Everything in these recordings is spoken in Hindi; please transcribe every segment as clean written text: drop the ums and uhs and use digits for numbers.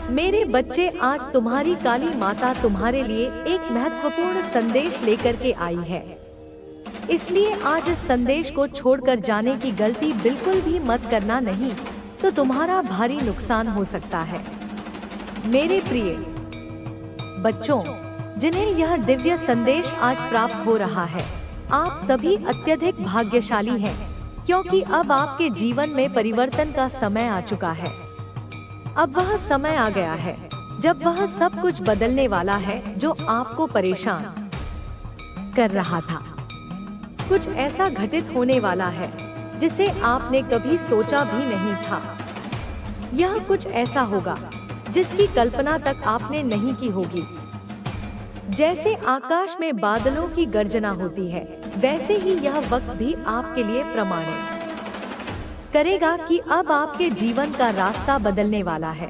मेरे बच्चे, आज तुम्हारी काली माता तुम्हारे लिए एक महत्वपूर्ण संदेश लेकर के आई है। इसलिए आज इस संदेश को छोड़कर जाने की गलती बिल्कुल भी मत करना, नहीं तो तुम्हारा भारी नुकसान हो सकता है। मेरे प्रिय बच्चों, जिन्हें यह दिव्य संदेश आज प्राप्त हो रहा है, आप सभी अत्यधिक भाग्यशाली हैं, क्योंकि अब आपके जीवन में परिवर्तन का समय आ चुका है। अब वह समय आ गया है जब वह सब कुछ बदलने वाला है जो आपको परेशान कर रहा था। कुछ ऐसा घटित होने वाला है जिसे आपने कभी सोचा भी नहीं था। यह कुछ ऐसा होगा जिसकी कल्पना तक आपने नहीं की होगी। जैसे आकाश में बादलों की गर्जना होती है, वैसे ही यह वक्त भी आपके लिए प्रमाणित करेगा कि अब आपके जीवन का रास्ता बदलने वाला है।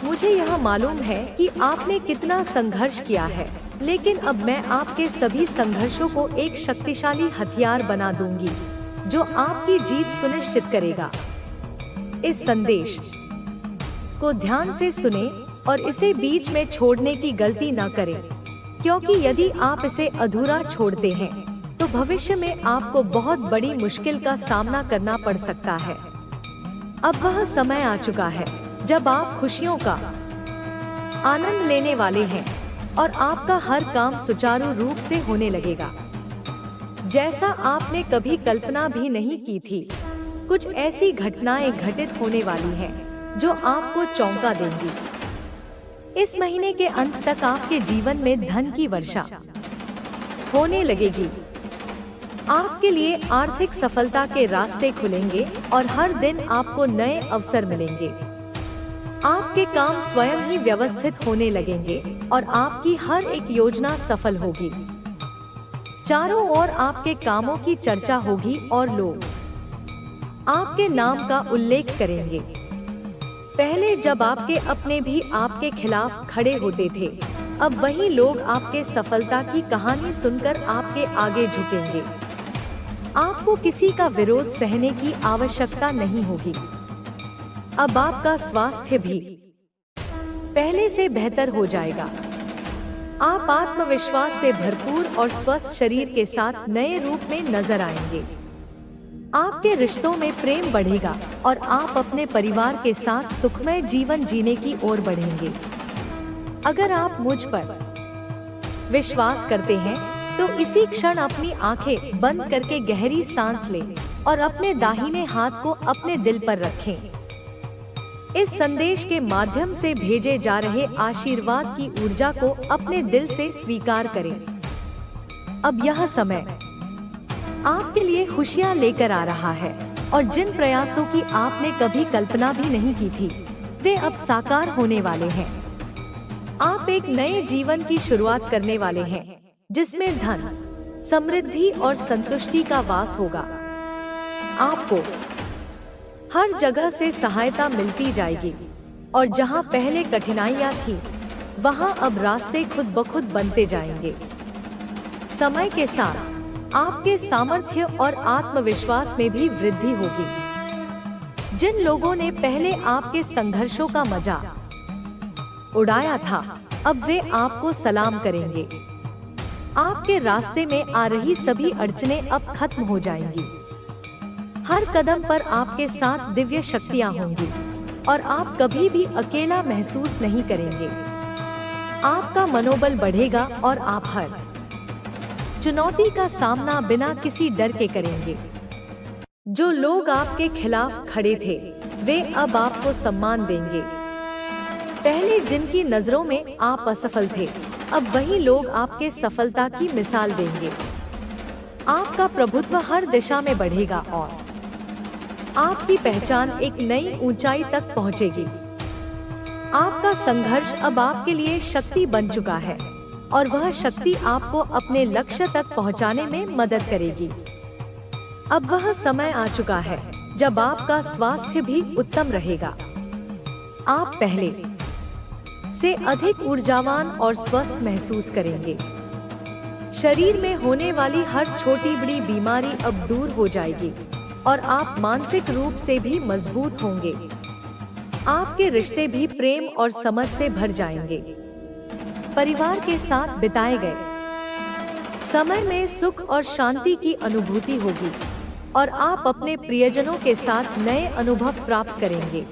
मुझे यह मालूम है कि आपने कितना संघर्ष किया है, लेकिन अब मैं आपके सभी संघर्षों को एक शक्तिशाली हथियार बना दूंगी जो आपकी जीत सुनिश्चित करेगा। इस संदेश को ध्यान से सुने और इसे बीच में छोड़ने की गलती न करें, क्योंकि यदि आप इसे अधूरा छोड़ते हैं तो भविष्य में आपको बहुत बड़ी मुश्किल का सामना करना पड़ सकता है। अब वह समय आ चुका है जब आप खुशियों का आनंद लेने वाले हैं और आपका हर काम सुचारू रूप से होने लगेगा, जैसा आपने कभी कल्पना भी नहीं की थी। कुछ ऐसी घटनाएं घटित होने वाली हैं जो आपको चौंका देंगी। इस महीने के अंत तक आपके जीवन में धन की वर्षा होने लगेगी। आपके लिए आर्थिक सफलता के रास्ते खुलेंगे और हर दिन आपको नए अवसर मिलेंगे। आपके काम स्वयं ही व्यवस्थित होने लगेंगे और आपकी हर एक योजना सफल होगी। चारों ओर आपके कामों की चर्चा होगी और लोग आपके नाम का उल्लेख करेंगे। पहले जब आपके अपने भी आपके खिलाफ खड़े होते थे, अब वही लोग आपके सफलता की कहानी सुनकर आपके आगे झुकेंगे। आपको किसी का विरोध सहने की आवश्यकता नहीं होगी। अब आपका स्वास्थ्य भी पहले से बेहतर हो जाएगा। आप आत्मविश्वास से भरपूर और स्वस्थ शरीर के साथ नए रूप में नजर आएंगे। आपके रिश्तों में प्रेम बढ़ेगा और आप अपने परिवार के साथ सुखमय जीवन जीने की ओर बढ़ेंगे। अगर आप मुझ पर विश्वास करते हैं तो इसी क्षण अपनी आंखें बंद करके गहरी सांस लें और अपने दाहिने हाथ को अपने दिल पर रखें। इस संदेश के माध्यम से भेजे जा रहे आशीर्वाद की ऊर्जा को अपने दिल से स्वीकार करें। अब यह समय आपके लिए खुशियां लेकर आ रहा है और जिन प्रयासों की आपने कभी कल्पना भी नहीं की थी, वे अब साकार होने वाले हैं। आप एक नए जीवन की शुरुआत करने वाले हैं जिसमें धन, समृद्धि और संतुष्टि का वास होगा। आपको हर जगह से सहायता मिलती जाएगी और जहां पहले कठिनाइयां थी, वहां अब रास्ते खुद ब खुद बनते जाएंगे। समय के साथ आपके सामर्थ्य और आत्मविश्वास में भी वृद्धि होगी। जिन लोगों ने पहले आपके संघर्षों का मजाक उड़ाया था, अब वे आपको सलाम करेंगे। आपके रास्ते में आ रही सभी अड़चनें अब खत्म हो जाएंगी। हर कदम पर आपके साथ दिव्य शक्तियां होंगी और आप कभी भी अकेला महसूस नहीं करेंगे। आपका मनोबल बढ़ेगा और आप हर चुनौती का सामना बिना किसी डर के करेंगे। जो लोग आपके खिलाफ खड़े थे, वे अब आपको सम्मान देंगे। पहले जिनकी नजरों में आप असफल थे, अब वही लोग आपके सफलता की मिसाल देंगे। आपका प्रभुत्व हर दिशा में बढ़ेगा और आपकी पहचान एक नई ऊंचाई तक पहुंचेगी। आपका संघर्ष अब आपके लिए शक्ति बन चुका है और वह शक्ति आपको अपने लक्ष्य तक पहुंचाने में मदद करेगी। अब वह समय आ चुका है जब आपका स्वास्थ्य भी उत्तम रहेगा। आप पहले से अधिक ऊर्जावान और स्वस्थ महसूस करेंगे। शरीर में होने वाली हर छोटी बड़ी बीमारी अब दूर हो जाएगी और आप मानसिक रूप से भी मजबूत होंगे। आपके रिश्ते भी प्रेम और समझ से भर जाएंगे। परिवार के साथ बिताए गए समय में सुख और शांति की अनुभूति होगी और आप अपने प्रियजनों के साथ नए अनुभव प्राप्त करेंगे।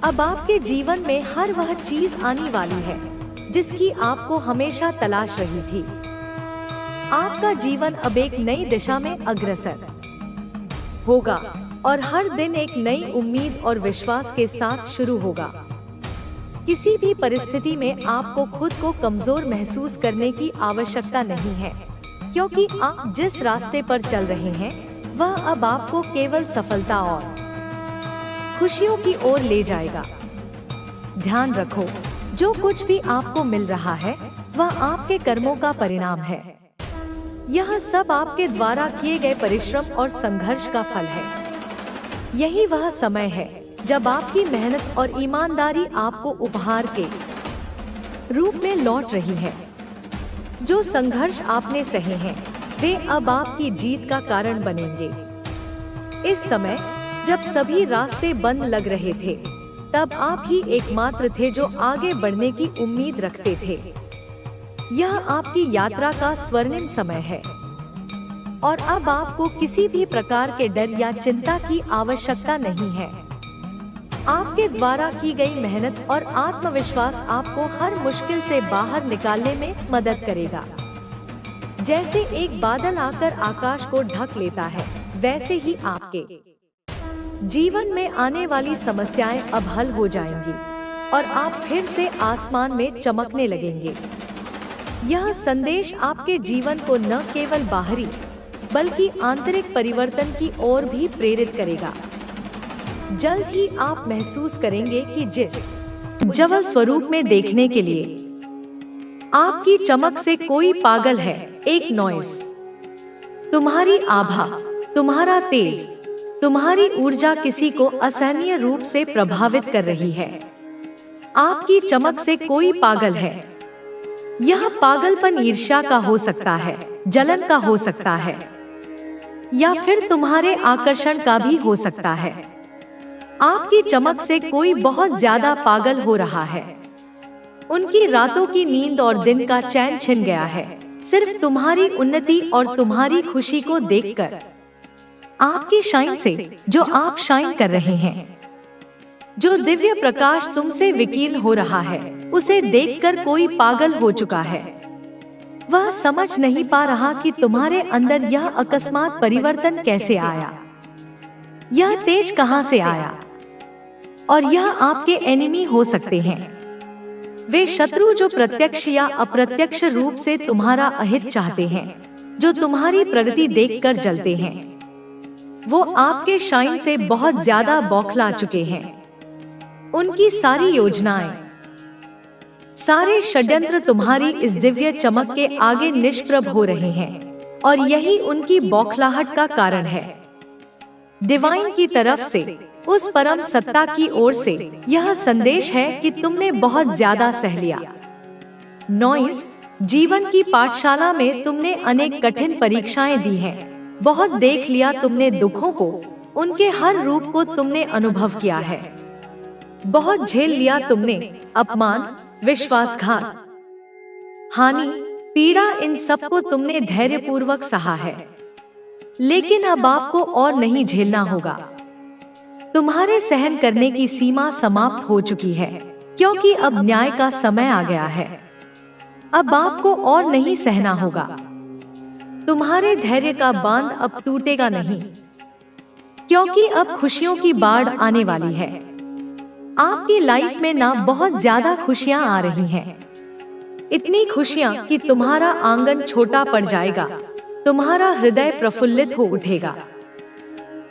अब आपके जीवन में हर वह चीज आने वाली है जिसकी आपको हमेशा तलाश रही थी। आपका जीवन अब एक नई दिशा में अग्रसर होगा और हर दिन एक नई उम्मीद और विश्वास के साथ शुरू होगा। किसी भी परिस्थिति में आपको खुद को कमजोर महसूस करने की आवश्यकता नहीं है, क्योंकि आप जिस रास्ते पर चल रहे हैं वह अब आपको केवल सफलता और खुशियों की ओर ले जाएगा। ध्यान रखो, जो कुछ भी आपको मिल रहा है वह आपके कर्मों का परिणाम है। यह सब आपके द्वारा किए गए परिश्रम और संघर्ष का फल है। यही वह समय है जब आपकी मेहनत और ईमानदारी आपको उपहार के रूप में लौट रही है। जो संघर्ष आपने सहे हैं वे अब आपकी जीत का कारण बनेंगे। इस समय जब सभी रास्ते बंद लग रहे थे, तब आप ही एकमात्र थे जो आगे बढ़ने की उम्मीद रखते थे। यह आपकी यात्रा का स्वर्णिम समय है और अब आपको किसी भी प्रकार के डर या चिंता की आवश्यकता नहीं है। आपके द्वारा की गई मेहनत और आत्मविश्वास आपको हर मुश्किल से बाहर निकालने में मदद करेगा। जैसे एक बादल आकर आकाश को ढक लेता है, वैसे ही आपके जीवन में आने वाली समस्याएं अब हल हो जाएंगी और आप फिर से आसमान में चमकने लगेंगे। यह संदेश आपके जीवन को न केवल बाहरी बल्कि आंतरिक परिवर्तन की ओर भी प्रेरित करेगा। जल्द ही आप महसूस करेंगे कि जिस उज्ज्वल स्वरूप में देखने के लिए आपकी चमक से कोई पागल है, एक नॉइस, तुम्हारी आभा, तुम्हारा तेज, तुम्हारी ऊर्जा किसी को असहनीय रूप से प्रभावित कर रही है। आपकी चमक से कोई पागल है। यह पागलपन ईर्ष्या का हो सकता है, जलन का हो सकता है, या फिर तुम्हारे आकर्षण का भी हो सकता है। आपकी चमक से कोई बहुत ज्यादा पागल हो रहा है। उनकी रातों की नींद और दिन का चैन छिन गया है, सिर्फ तुम्हारी उन्नति और तुम्हारी खुशी को देखकर। आपकी शाइन से, जो आप शाइन कर रहे हैं, जो दिव्य प्रकाश तुमसे विकीर्ण हो रहा है, उसे देखकर कोई पागल हो चुका है। वह समझ नहीं पा रहा कि तुम्हारे अंदर यह अकस्मात परिवर्तन कैसे आया, यह तेज कहां से आया। और यह आपके एनिमी हो सकते हैं, वे शत्रु जो प्रत्यक्ष या अप्रत्यक्ष रूप से तुम्हारा अहित चाहते हैं, जो तुम्हारी प्रगति देखकर जलते हैं। वो आपके शाइन से बहुत ज्यादा बौखला चुके हैं। उनकी सारी योजनाएं, सारे षड्यंत्र तुम्हारी इस दिव्य चमक के आगे निष्प्रभ हो रहे हैं और यही उनकी बौखलाहट का कारण है। डिवाइन की तरफ से, उस परम सत्ता की ओर से यह संदेश है कि तुमने बहुत ज्यादा सह लिया। नॉइस, जीवन की पाठशाला में तुमने अनेक कठिन परीक्षाएं दी हैं। बहुत देख लिया तुमने दुखों को, उनके हर रूप को तुमने अनुभव किया है। बहुत झेल लिया तुमने अपमान, विश्वासघात, हानि, पीड़ा, इन सब को तुमने धैर्यपूर्वक सहा है। लेकिन अब आपको और नहीं झेलना होगा। तुम्हारे सहन करने की सीमा समाप्त हो चुकी है, क्योंकि अब न्याय का समय आ गया है। अब आपको और नहीं सहना होगा। तुम्हारे धैर्य का बांध अब टूटेगा नहीं, क्योंकि अब खुशियों की बाढ़ आने वाली है। आपकी लाइफ में ना बहुत ज्यादा खुशियां आ रही हैं। इतनी खुशियां कि तुम्हारा आंगन छोटा पड़ जाएगा, तुम्हारा हृदय प्रफुल्लित हो उठेगा।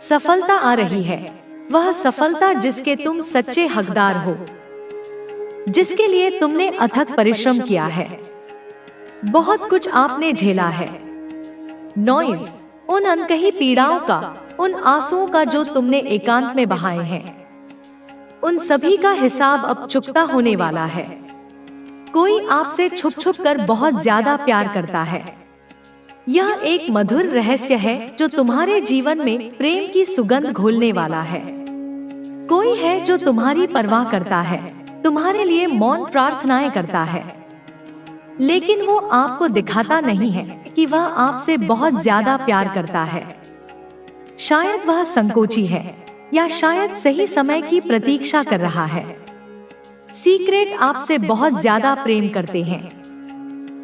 सफलता आ रही है, वह सफलता जिसके तुम सच्चे हकदार हो, जिसके लिए तुमने अथक परिश्रम किया है। बहुत कुछ आपने झेला है। नॉइज, उन अनकही पीड़ाओं का, उन आंसुओं का जो तुमने एकांत में बहाए हैं, उन सभी का हिसाब अब चुकता होने वाला है। कोई आपसे छुप छुप कर बहुत ज्यादा प्यार करता है। यह एक मधुर रहस्य है जो तुम्हारे जीवन में प्रेम की सुगंध घोलने वाला है। कोई है जो तुम्हारी परवाह करता है, तुम्हारे लिए मौन प्रार्थनाएं करता है, लेकिन वो आपको दिखाता नहीं है कि वह आपसे बहुत ज्यादा प्यार करता है। शायद वह संकोची है या शायद सही समय की प्रतीक्षा कर रहा है। सीक्रेट आपसे बहुत ज्यादा प्रेम करते हैं।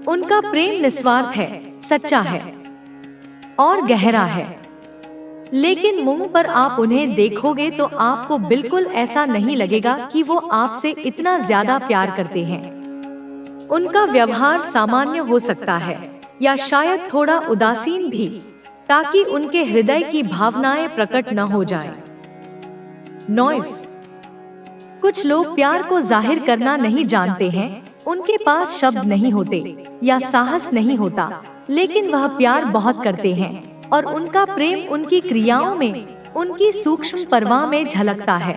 उनका प्रेम निस्वार्थ है, सच्चा है और गहरा है। लेकिन मुंह पर आप उन्हें देखोगे तो आपको बिल्कुल ऐसा नहीं लगेगा कि वो आपसे इतना ज्यादा प्यार करते हैं। उनका व्यवहार सामान्य हो सकता है या शायद थोड़ा उदासीन भी, ताकि उनके हृदय की भावनाएं प्रकट न हो जाएं। नॉइस। कुछ लोग प्यार को जाहिर करना नहीं जानते हैं। उनके पास शब्द नहीं होते या साहस नहीं होता, लेकिन वह प्यार बहुत करते हैं और उनका प्रेम उनकी क्रियाओं में, उनकी सूक्ष्म परवाह में झलकता है।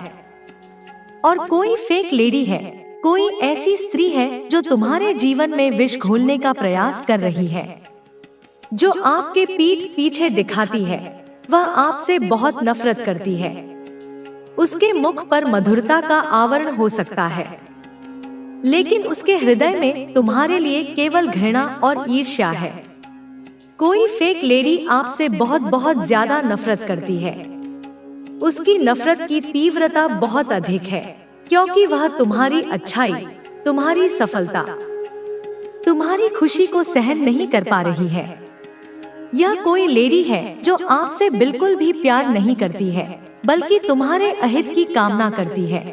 और कोई फेक लेडी है, कोई ऐसी स्त्री है जो तुम्हारे जीवन में विष घोलने का प्रयास कर रही है, जो आपके पीठ पीछे दिखाती है। वह आपसे बहुत नफरत करती है। उसके मुख पर मधुरता का आवरण हो सकता है, लेकिन उसके हृदय में तुम्हारे लिए केवल घृणा और ईर्ष्या है। कोई फेक लेडी आपसे बहुत बहुत ज्यादा नफरत करती है। उसकी नफरत की तीव्रता बहुत अधिक है, क्योंकि वह तुम्हारी अच्छाई, तुम्हारी सफलता, तुम्हारी खुशी को सहन नहीं कर पा रही है। यह कोई लेडी है जो आपसे बिल्कुल भी प्यार नहीं करती है, बल्कि तुम्हारे अहित की कामना करती है।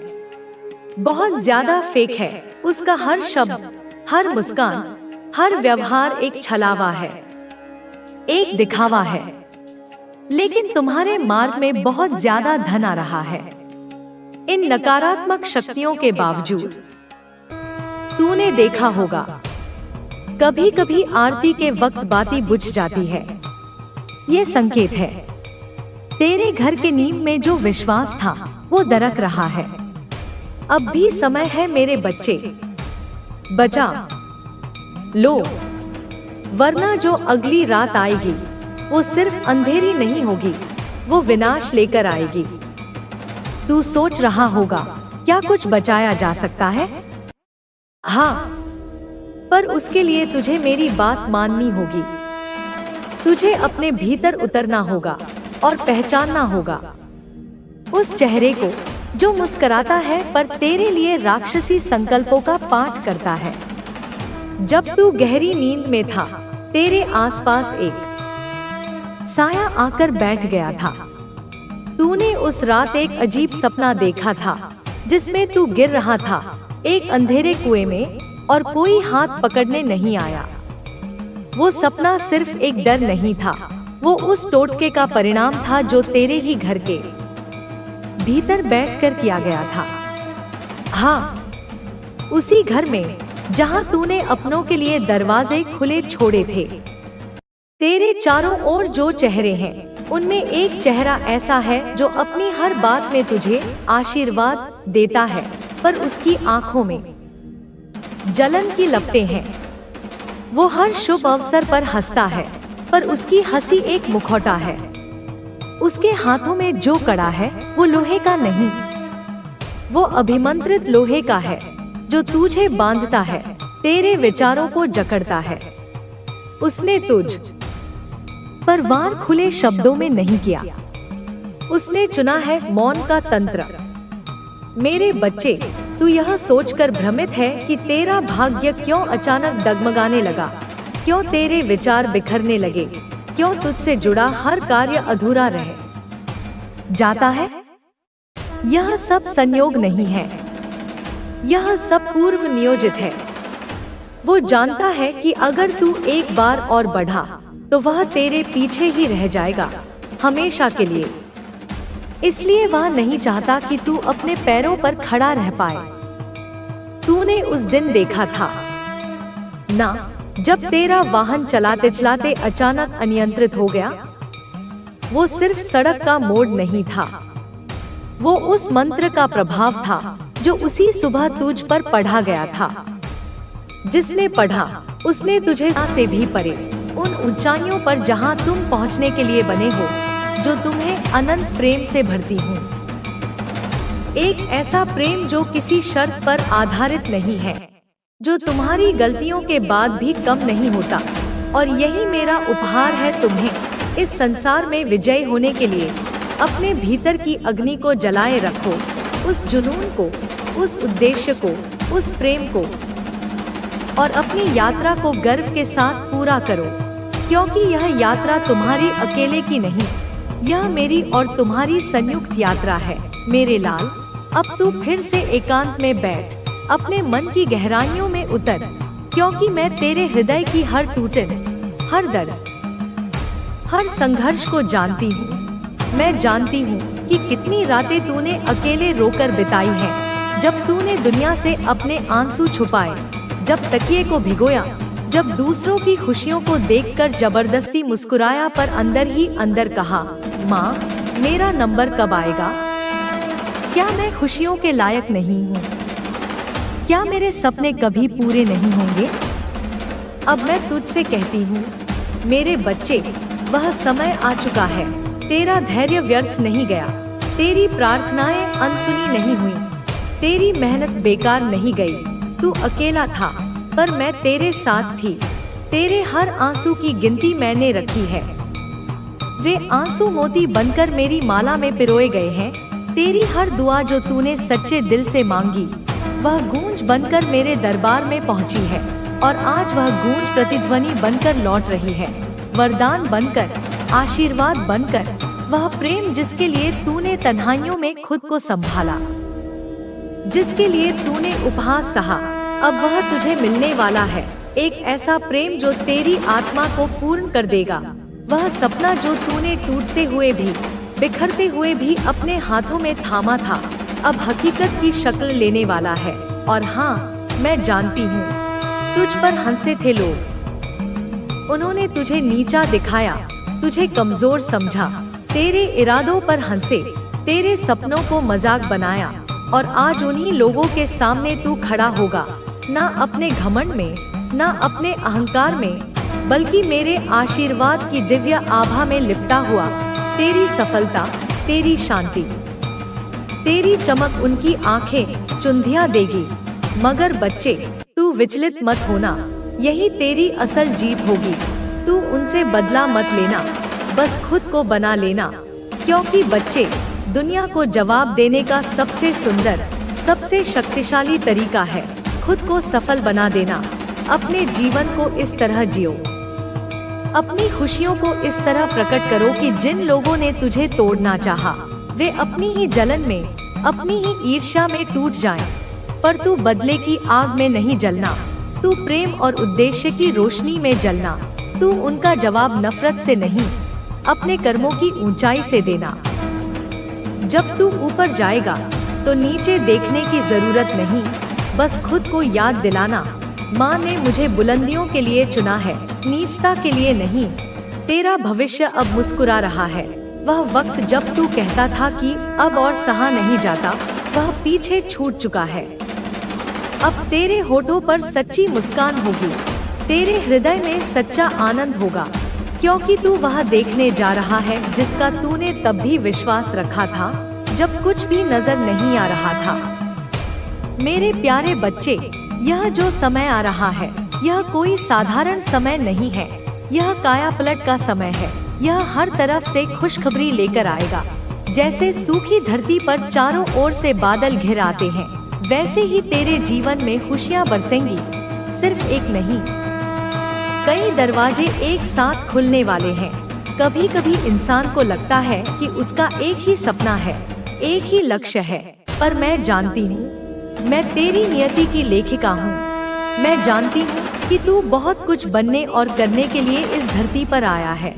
बहुत ज्यादा फेक है। उसका हर शब्द, हर मुस्कान, हर व्यवहार एक छलावा है, एक दिखावा है। लेकिन तुम्हारे मार्ग में बहुत ज्यादा धन आ रहा है। इन नकारात्मक शक्तियों के बावजूद तूने देखा होगा, कभी कभी आरती के वक्त बाती बुझ जाती है। ये संकेत है तेरे घर के नींव में जो विश्वास था वो दरक रहा है। अब भी समय है मेरे बच्चे, बचा लो, वरना जो अगली रात आएगी वो सिर्फ अंधेरी नहीं होगी, वो विनाश लेकर आएगी। तू सोच रहा होगा, क्या कुछ बचाया जा सकता है? हाँ, पर उसके लिए तुझे मेरी बात माननी होगी। तुझे अपने भीतर उतरना होगा और पहचानना होगा उस चेहरे को जो मुस्कुराता है पर तेरे लिए राक्षसी संकल्पों का पाठ करता है। जब तू गहरी नींद में था, तेरे आसपास एक साया आकर बैठ गया था। तूने उस रात एक अजीब सपना देखा था, जिसमें तू गिर रहा था एक अंधेरे कुएं में और कोई हाथ पकड़ने नहीं आया। वो सपना सिर्फ एक डर नहीं था, वो उस टोटके का परिणाम था जो तेरे ही घर के भीतर बैठकर किया गया था। हाँ, उसी घर में जहां तूने अपनों के लिए दरवाजे खुले छोड़े थे। तेरे चारों ओर जो चेहरे हैं, उनमें एक चेहरा ऐसा है जो अपनी हर बात में तुझे आशीर्वाद देता है, पर उसकी आंखों में जलन की लपटें हैं। वो हर शुभ अवसर पर हंसता है, पर उसकी हंसी एक मुखौटा है। उसके हाथों में जो कड़ा है वो लोहे का नहीं, वो अभिमंत्रित लोहे का है, जो तुझे बांधता है, तेरे विचारों को जकड़ता है। उसने तुझ पर वार खुले शब्दों में नहीं किया, उसने चुना है मौन का तंत्र। मेरे बच्चे, तू यह सोचकर भ्रमित है कि तेरा भाग्य क्यों अचानक डगमगाने लगा, क्यों तेरे विचार बिखरने लगे, क्यों तुझसे जुड़ा हर कार्य अधूरा रह जाता है। यह सब संयोग नहीं है, यह सब पूर्व नियोजित है। वो जानता है कि अगर तू एक बार और बढ़ा तो वह तेरे पीछे ही रह जाएगा, हमेशा के लिए। इसलिए वह नहीं चाहता कि तू अपने पैरों पर खड़ा रह पाए। तूने उस दिन देखा था ना, जब तेरा वाहन चलाते चलाते अचानक अनियंत्रित हो गया। वो सिर्फ सड़क का मोड़ नहीं था, वो उस मंत्र का प्रभाव था जो उसी सुबह तुझ पर पढ़ा गया था। जिसने पढ़ा उसने तुझे से भी परे उन ऊंचाइयों पर जहां तुम पहुंचने के लिए बने हो, जो तुम्हें अनंत प्रेम से भरती हूँ। एक ऐसा प्रेम जो किसी शर्त पर आधारित नहीं है, जो तुम्हारी गलतियों के बाद भी कम नहीं होता। और यही मेरा उपहार है तुम्हें। इस संसार में विजयी होने के लिए अपने भीतर की अग्नि को जलाए रखो, उस जुनून को, उस उद्देश्य को, उस प्रेम को, और अपनी यात्रा को गर्व के साथ पूरा करो, क्योंकि यह यात्रा तुम्हारी अकेले की नहीं, यह मेरी और तुम्हारी संयुक्त यात्रा है। मेरे लाल, अब तू फिर से एकांत में बैठ, अपने मन की गहराइयों में उतर, क्योंकि मैं तेरे हृदय की हर टूटन, हर दर्द, हर संघर्ष को जानती हूँ। मैं जानती हूँ कि कितनी रातें तूने अकेले रोकर बिताई हैं, जब तूने दुनिया से अपने आंसू छुपाए, जब तकिए को भिगोया, जब दूसरों की खुशियों को देखकर जबरदस्ती मुस्कुराया, पर अंदर ही अंदर कहा, माँ, मेरा नंबर कब आएगा? क्या मैं खुशियों के लायक नहीं हूँ? क्या मेरे सपने कभी पूरे नहीं होंगे? अब मैं तुझसे कहती हूँ, मेरे बच्चे, वह समय आ चुका है। तेरा धैर्य व्यर्थ नहीं गया, तेरी प्रार्थनाएं अनसुनी नहीं हुई, तेरी मेहनत बेकार नहीं गई। तू अकेला था, पर मैं तेरे साथ थी। तेरे हर आंसू की गिनती मैंने रखी है। वे आंसू मोती बनकर मेरी माला में पिरोए गए हैं। तेरी हर दुआ जो तूने सच्चे दिल से मांगी, वह गूंज बनकर मेरे दरबार में पहुंची है, और आज वह गूंज प्रतिध्वनि बनकर लौट रही है, वरदान बनकर, आशीर्वाद बनकर, वह प्रेम जिसके लिए तूने तन्हाइयों में खुद को संभाला, जिसके लिए तूने उपहास सहा, अब वह तुझे मिलने वाला है। एक ऐसा प्रेम जो तेरी आत्मा को पूर्ण कर देगा। वह सपना जो तूने टूटते हुए भी, बिखरते हुए भी अपने हाथों में थामा था, अब हकीकत की शक्ल लेने वाला है। और हाँ, मैं जानती हूँ, तुझ पर हंसे थे लोग, उन्होंने तुझे नीचा दिखाया, तुझे कमजोर समझा, तेरे इरादों पर हंसे, तेरे सपनों को मजाक बनाया, और आज उन्हीं लोगों के सामने तू खड़ा होगा, ना अपने घमंड में, ना अपने अहंकार में, बल्कि मेरे आशीर्वाद की दिव्य आभा में लिपटा हुआ। तेरी सफलता, तेरी शांति, तेरी चमक उनकी आंखें चुंधिया देगी। मगर बच्चे, तू विचलित मत होना, यही तेरी असल जीत होगी। तू उनसे बदला मत लेना, बस खुद को बना लेना, क्योंकि बच्चे, दुनिया को जवाब देने का सबसे सुंदर, सबसे शक्तिशाली तरीका है खुद को सफल बना देना। अपने जीवन को इस तरह जियो, अपनी खुशियों को इस तरह प्रकट करो कि जिन लोगों ने तुझे तोड़ना चाहा, वे अपनी ही जलन में, अपनी ही ईर्ष्या में टूट जाएं। पर तू बदले की आग में नहीं जलना, तू प्रेम और उद्देश्य की रोशनी में जलना। तू उनका जवाब नफरत से नहीं, अपने कर्मों की ऊंचाई से देना। जब तू ऊपर जाएगा तो नीचे देखने की जरूरत नहीं, बस खुद को याद दिलाना, माँ ने मुझे बुलंदियों के लिए चुना है, नीचता के लिए नहीं। तेरा भविष्य अब मुस्कुरा रहा है। वह वक्त जब तू कहता था कि अब और सहा नहीं जाता, वह पीछे छूट चुका है। अब तेरे होठों पर सच्ची मुस्कान होगी, तेरे हृदय में सच्चा आनंद होगा, क्योंकि तू वह देखने जा रहा है जिसका तूने तब भी विश्वास रखा था, जब कुछ भी नजर नहीं आ रहा था। मेरे प्यारे बच्चे, यह जो समय आ रहा है, यह कोई साधारण समय नहीं है, यह कायापलट का समय है। यह हर तरफ से खुशखबरी लेकर आएगा। जैसे सूखी धरती पर चारों ओर से बादल घिर आते हैं, वैसे ही तेरे जीवन में खुशियाँ बरसेंगी। सिर्फ एक नहीं, कई दरवाजे एक साथ खुलने वाले हैं। कभी कभी इंसान को लगता है कि उसका एक ही सपना है, एक ही लक्ष्य है, पर मैं जानती हूँ, मैं तेरी नियति की लेखिका हूँ। मैं जानती हूँ कि तू बहुत कुछ बनने और करने के लिए इस धरती पर आया है,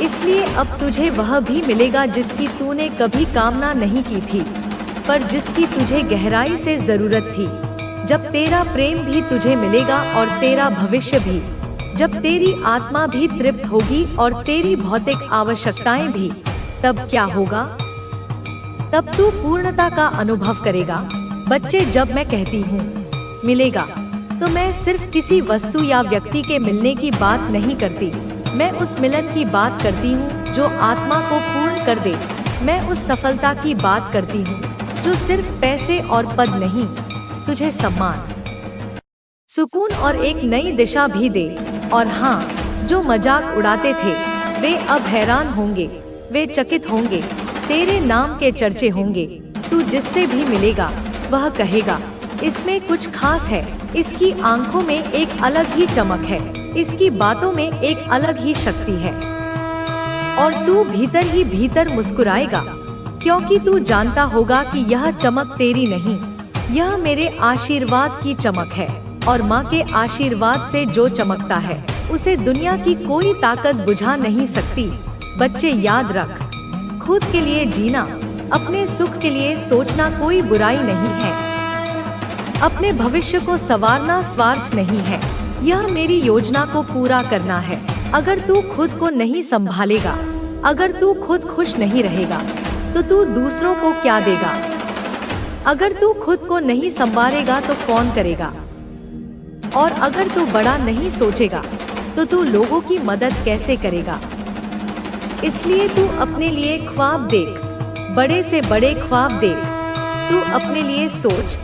इसलिए अब तुझे वह भी मिलेगा जिसकी तूने कभी कामना नहीं की थी, पर जिसकी तुझे गहराई से जरूरत थी। जब तेरा प्रेम भी तुझे मिलेगा और तेरा भविष्य भी, जब तेरी आत्मा भी तृप्त होगी और तेरी भौतिक आवश्यकताएं भी, तब क्या होगा? तब तू पूर्णता का अनुभव करेगा। बच्चे, जब मैं कहती हूँ मिलेगा, तो मैं सिर्फ किसी वस्तु या व्यक्ति के मिलने की बात नहीं करती। मैं उस मिलन की बात करती हूँ जो आत्मा को पूर्ण कर दे। मैं उस सफलता की बात करती हूँ जो सिर्फ पैसे और पद नहीं, तुझे सम्मान, सुकून और एक नई दिशा भी दे। और हाँ, जो मजाक उड़ाते थे वे अब हैरान होंगे, वे चकित होंगे, तेरे नाम के चर्चे होंगे। तू जिससे भी मिलेगा वह कहेगा, इसमें कुछ खास है, इसकी आंखों में एक अलग ही चमक है, इसकी बातों में एक अलग ही शक्ति है। और तू भीतर ही भीतर मुस्कुराएगा, क्योंकि तू जानता होगा कि यह चमक तेरी नहीं, यह मेरे आशीर्वाद की चमक है। और माँ के आशीर्वाद से जो चमकता है उसे दुनिया की कोई ताकत बुझा नहीं सकती। बच्चे याद रख, खुद के लिए जीना, अपने सुख के लिए सोचना कोई बुराई नहीं है। अपने भविष्य को संवारना स्वार्थ नहीं है, यह मेरी योजना को पूरा करना है। अगर तू खुद को नहीं संभालेगा, अगर तू खुद खुश नहीं रहेगा, तो तू दूसरों को क्या देगा? अगर तू खुद को नहीं संवारेगा तो कौन करेगा? और अगर तू बड़ा नहीं सोचेगा तो तू लोगों की मदद कैसे करेगा? इसलिए तू अपने लिए ख्वाब देख, बड़े से बड़े ख्वाब देख। तू अपने लिए सोच,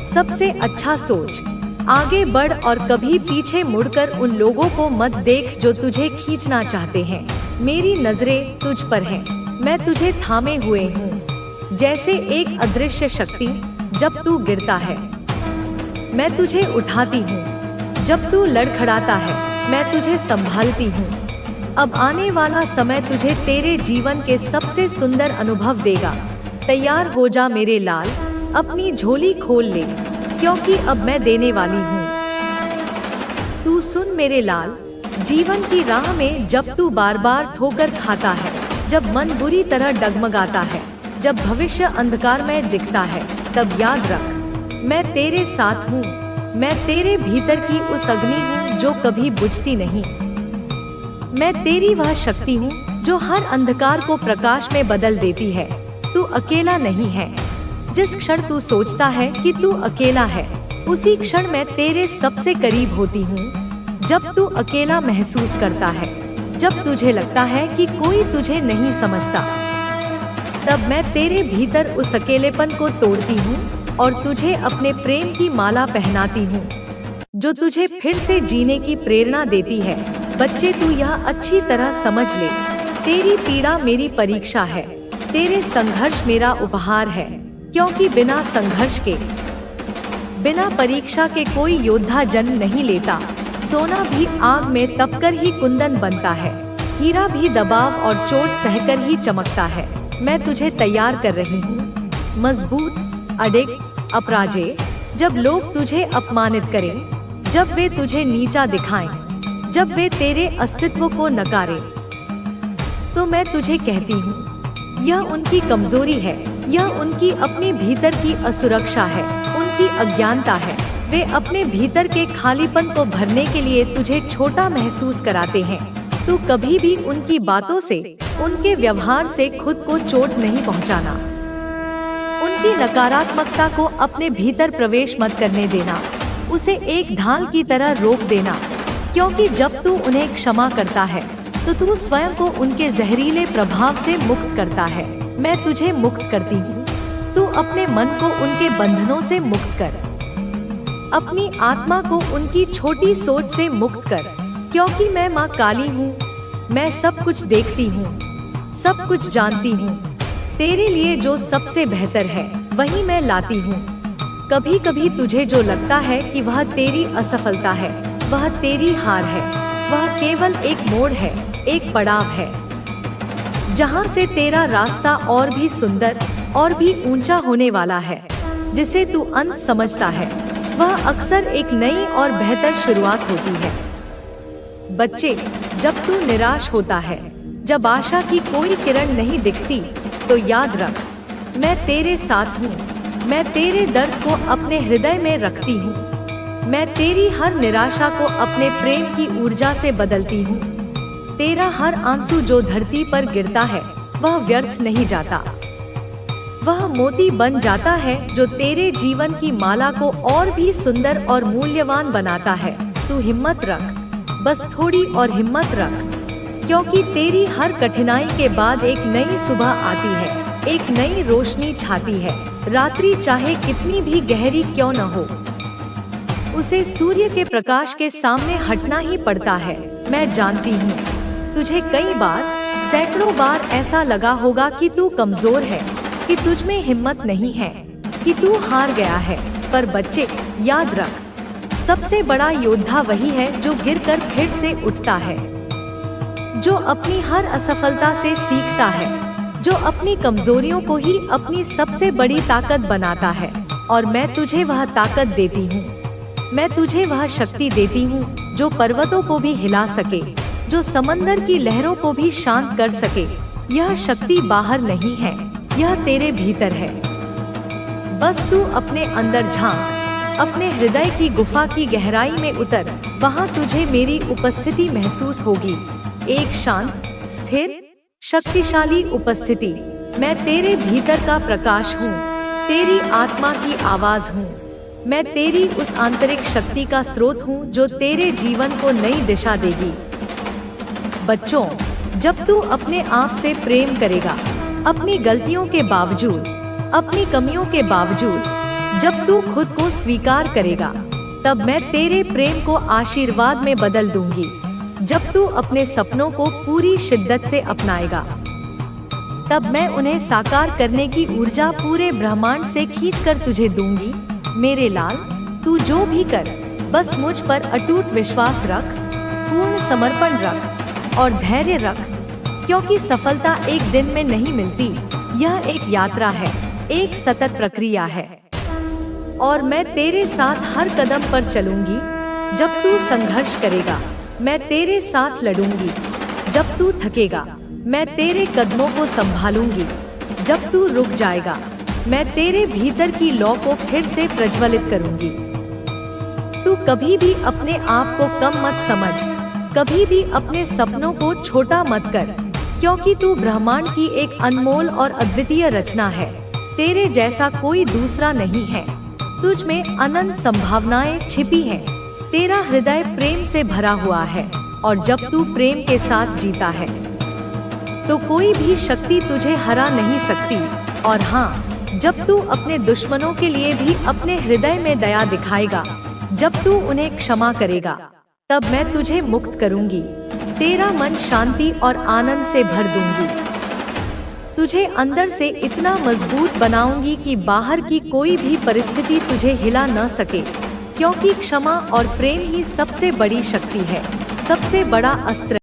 सबसे अच्छा सोच, आगे बढ़ और कभी पीछे मुड़कर उन लोगों को मत देख जो तुझे खींचना चाहते हैं। मेरी नजरें तुझ पर हैं, मैं तुझे थामे हुए हूँ, जैसे एक अदृश्य शक्ति। जब तू गिरता है मैं तुझे उठाती हूँ, जब तू लड़खड़ाता है मैं तुझे संभालती हूँ। अब आने वाला समय तुझे तेरे जीवन के सबसे सुंदर अनुभव देगा। तैयार हो जा मेरे लाल, अपनी झोली खोल ले, क्योंकि अब मैं देने वाली हूँ। तू सुन मेरे लाल, जीवन की राह में जब तू बार बार ठोकर खाता है, जब मन बुरी तरह डगमगाता है, जब भविष्य अंधकार में दिखता है, तब याद रख, मैं तेरे साथ हूँ। मैं तेरे भीतर की उस अग्नि हूँ जो कभी बुझती नहीं। मैं तेरी वह शक्ति हूँ जो हर अंधकार को प्रकाश में बदल देती है। तू अकेला नहीं है। जिस क्षण तू सोचता है कि तू अकेला है, उसी क्षण मैं तेरे सबसे करीब होती हूँ। जब तू अकेला महसूस करता है, जब तुझे लगता है कि कोई तुझे नहीं समझता, तब मैं तेरे भीतर उस अकेलेपन को तोड़ती हूँ और तुझे अपने प्रेम की माला पहनाती हूँ, जो तुझे फिर से जीने की प्रेरणा देती है। बच्चे, तू यह अच्छी तरह समझ ले, तेरी पीड़ा मेरी परीक्षा है, तेरे संघर्ष मेरा उपहार है। क्योंकि बिना संघर्ष के, बिना परीक्षा के कोई योद्धा जन्म नहीं लेता। सोना भी आग में तपकर ही कुंदन बनता है, हीरा भी दबाव और चोट सहकर ही चमकता है। मैं तुझे तैयार कर रही हूँ, मजबूत, अडिग, अपराजेय। जब लोग तुझे अपमानित करें, जब वे तुझे नीचा दिखाएं, जब वे तेरे अस्तित्व को नकारें, तो मैं तुझे कहती हूँ, यह उनकी कमजोरी है, यह उनकी अपने भीतर की असुरक्षा है, उनकी अज्ञानता है। वे अपने भीतर के खालीपन को भरने के लिए तुझे छोटा महसूस कराते हैं। तू कभी भी उनकी बातों से, उनके व्यवहार से खुद को चोट नहीं पहुंचाना। उनकी नकारात्मकता को अपने भीतर प्रवेश मत करने देना, उसे एक ढाल की तरह रोक देना। क्योंकि जब तू उन्हें क्षमा करता है तो तू स्वयं को उनके जहरीले प्रभाव से मुक्त करता है। मैं तुझे मुक्त करती हूँ। तू अपने मन को उनके बंधनों से मुक्त कर, अपनी आत्मा को उनकी छोटी सोच से मुक्त कर। क्योंकि मैं माँ काली हूँ, मैं सब कुछ देखती हूँ, सब कुछ जानती हूँ। तेरे लिए जो सबसे बेहतर है वही मैं लाती हूँ। कभी कभी तुझे जो लगता है कि वह तेरी असफलता है, वह तेरी हार है, वह केवल एक मोड़ है, एक पड़ाव है, जहाँ से तेरा रास्ता और भी सुंदर और भी ऊंचा होने वाला है। जिसे तू अंत समझता है, वह अक्सर एक नई और बेहतर शुरुआत होती है। बच्चे, जब तू निराश होता है, जब आशा की कोई किरण नहीं दिखती, तो याद रख, मैं तेरे साथ हूँ। मैं तेरे दर्द को अपने हृदय में रखती हूँ। मैं तेरी हर निराशा को अपने प्रेम की ऊर्जा से बदलती हूँ। तेरा हर आंसू जो धरती पर गिरता है, वह व्यर्थ नहीं जाता। वह मोती बन जाता है जो तेरे जीवन की माला को और भी सुंदर और मूल्यवान बनाता है। तू हिम्मत रख, बस थोड़ी और हिम्मत रख, क्योंकि तेरी हर कठिनाई के बाद एक नई सुबह आती है। एक नई रोशनी छाती है। रात्रि चाहे कितनी भी गहरी क्यों न हो, उसे सूर्य के प्रकाश के सामने हटना ही पड़ता है। मैं जानती हूँ तुझे कई बार, सैकड़ों बार ऐसा लगा होगा कि तू कमजोर है, कि तुझ में हिम्मत नहीं है, कि तू हार गया है। पर बच्चे, याद रख, सबसे बड़ा योद्धा वही है जो गिरकर फिर से उठता है, जो अपनी हर असफलता से सीखता है, जो अपनी कमजोरियों को ही अपनी सबसे बड़ी ताकत बनाता है। और मैं तुझे वह ताकत देती हूँ, मैं तुझे वह शक्ति देती हूँ जो पर्वतों को भी हिला सके, जो समंदर की लहरों को भी शांत कर सके। यह शक्ति बाहर नहीं है, यह तेरे भीतर है। बस तू अपने अंदर झांक, अपने हृदय की गुफा की गहराई में उतर। वहाँ तुझे मेरी उपस्थिति महसूस होगी, एक शांत, स्थिर, शक्तिशाली उपस्थिति। मैं तेरे भीतर का प्रकाश हूँ, तेरी आत्मा की आवाज हूँ। मैं तेरी उस आंतरिक शक्ति का स्रोत हूँ जो तेरे जीवन को नई दिशा देगी। बच्चों, जब तू अपने आप से प्रेम करेगा, अपनी गलतियों के बावजूद, अपनी कमियों के बावजूद, जब तू खुद को स्वीकार करेगा, तब मैं तेरे प्रेम को आशीर्वाद में बदल दूंगी। जब तू अपने सपनों को पूरी शिद्दत से अपनाएगा, तब मैं उन्हें साकार करने की ऊर्जा पूरे ब्रह्मांड से खींचकर तुझे दूंगी। मेरे लाल, तू जो भी कर, बस मुझ पर अटूट विश्वास रख, पूर्ण समर्पण रख और धैर्य रख, क्योंकि सफलता एक दिन में नहीं मिलती। यह एक यात्रा है, एक सतत प्रक्रिया है। और मैं तेरे साथ हर कदम पर चलूंगी। जब तू संघर्ष करेगा, मैं तेरे साथ लड़ूंगी। जब तू थकेगा, मैं तेरे कदमों को संभालूंगी। जब तू रुक जाएगा, मैं तेरे भीतर की लौ को फिर से प्रज्वलित करूंगी। तू कभी भी अपने आप को कम मत समझ, कभी भी अपने सपनों को छोटा मत कर, क्योंकि तू ब्रह्मांड की एक अनमोल और अद्वितीय रचना है। तेरे जैसा कोई दूसरा नहीं है। तुझ में अनंत संभावनाएं छिपी हैं। तेरा हृदय प्रेम से भरा हुआ है, और जब तू प्रेम के साथ जीता है, तो कोई भी शक्ति तुझे हरा नहीं सकती। और हाँ, जब तू अपने दुश्मनों के लिए भी अपने हृदय में दया दिखाएगा, जब तू उन्हें क्षमा करेगा, तब मैं तुझे मुक्त करूंगी। तेरा मन शांति और आनंद से भर दूंगी। तुझे अंदर से इतना मजबूत बनाऊंगी कि बाहर की कोई भी परिस्थिति तुझे हिला न सके, क्योंकि क्षमा और प्रेम ही सबसे बड़ी शक्ति है, सबसे बड़ा अस्त्र।